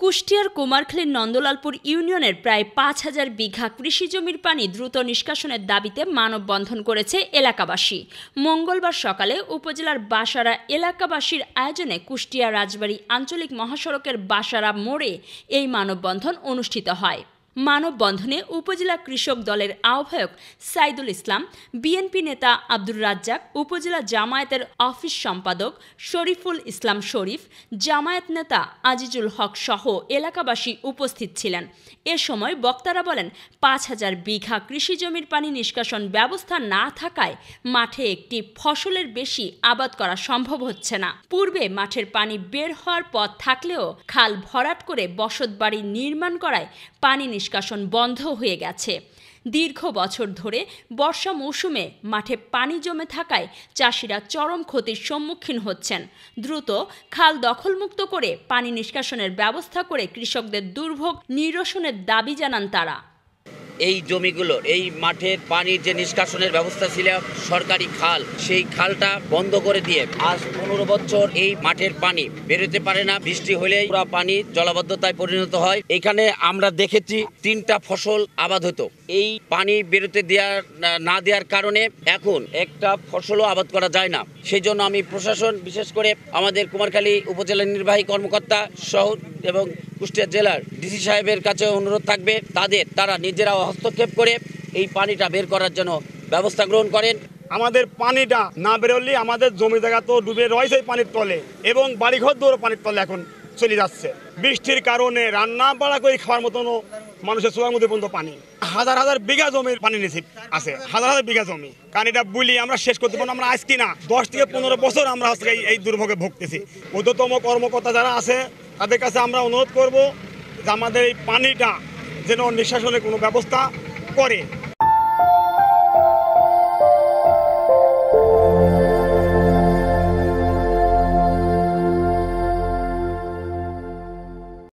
কুষ্টিয়ার কুমারখালীর নন্দলালপুর ইউনিয়নের প্রায় ৫,০০০ বিঘা কৃষি জমির পানি দ্রুত নিষ্কাশনের দাবিতে মানববন্ধন করেছে এলাকাবাসী। মঙ্গলবার সকালে উপজেলার বাসারা এলাকাবাসীর আয়োজনে কুষ্টিয়া রাজবাড়ী আঞ্চলিক মহাসড়কের বাসারা মোড়ে এই মানববন্ধন অনুষ্ঠিত হয়। মানববন্ধনে উপজেলা কৃষক দলের আহ্বায়ক সাইদুল ইসলাম, বিএনপি নেতা আব্দুর রাজ্জাক, উপজেলা জামায়াতের অফিস সম্পাদক শরীফুল ইসলাম শরীফ, জামায়াত নেতা আজিজুল হক সহ এলাকাবাসী উপস্থিত ছিলেন। এ সময় বক্তারা বলেন, ৫,০০০ বিঘা কৃষি জমির পানি নিষ্কাশন ব্যবস্থা না থাকায় মাঠে একটি ফসলের বেশি আবাদ করা সম্ভব হচ্ছে না। পূর্বে মাঠের পানি বের হওয়ার পথ থাকলেও খাল ভরাট করে বসতবাড়ি নির্মাণ করায় পানি নিষ্কাশন বন্ধ হয়ে গেছে। দীর্ঘ বছর ধরে বর্ষা মৌসুমে মাঠে পানি জমে থাকায় চাষিরা চরম ক্ষতির সম্মুখীন হচ্ছেন। দ্রুত খাল দখলমুক্ত করে পানি নিষ্কাশনের ব্যবস্থা করে কৃষকদের দুর্ভোগ নিরসনের দাবি জানান তারা। এই জমিগুলোর এই মাঠের পানির যে নিষ্কাশনের ব্যবস্থা ছিল সরকারি খাল, সেই খালটা বন্ধ করে দিয়ে আজ ১৫ বছর এই মাঠের পানি বেরোতে পারে না। বৃষ্টি হলেই পুরো পানি জলাবদ্ধতায় পরিণত হয়। এখানে আমরা দেখেছি ৩টা ফসল আবাদ হতো। এই পানি বেরোতে না দেওয়ার কারণে এখন একটা ফসলও আবাদ করা যায় না। সেই জন্য আমি প্রশাসন, বিশেষ করে আমাদের কুমারখালী উপজেলা নির্বাহী কর্মকর্তা সহ এবং কুষ্টিয়া জেলার ডিসি সাহেবের কাছে অনুরোধ থাকবে তারা নিজেরা হস্তক্ষেপ করে এই পানিটা বের করার জন্য ব্যবস্থা গ্রহণ করেন। আমাদের পানিটা না বেরোলে আমাদের জমি জায়গা তো ডুবে রয়েছে পানির তলে এবং বাড়িঘর দৌড় পানির তলে এখন চলে যাচ্ছে। বৃষ্টির কারণে রান্না বাড়া করে খাওয়ার মতনও মানুষের চোখের মধ্যে পর্যন্ত পানি। হাজার হাজার বিঘা জমির পানি নিচে আছে, হাজার হাজার বিঘা জমি। কারণ এটা বলি আমরা শেষ করতে পারবো আমরা আজকে না, 10 থেকে 15 বছর আমরা আজকে এই দুর্ভোগে ভুগতেছি। ঊর্ধ্বতম কর্মকর্তা যারা আছে তাদের কাছে আমরা অনুরোধ করব যে আমাদের এই পানিটা যেন নিষ্কাশনের কোনো ব্যবস্থা করে।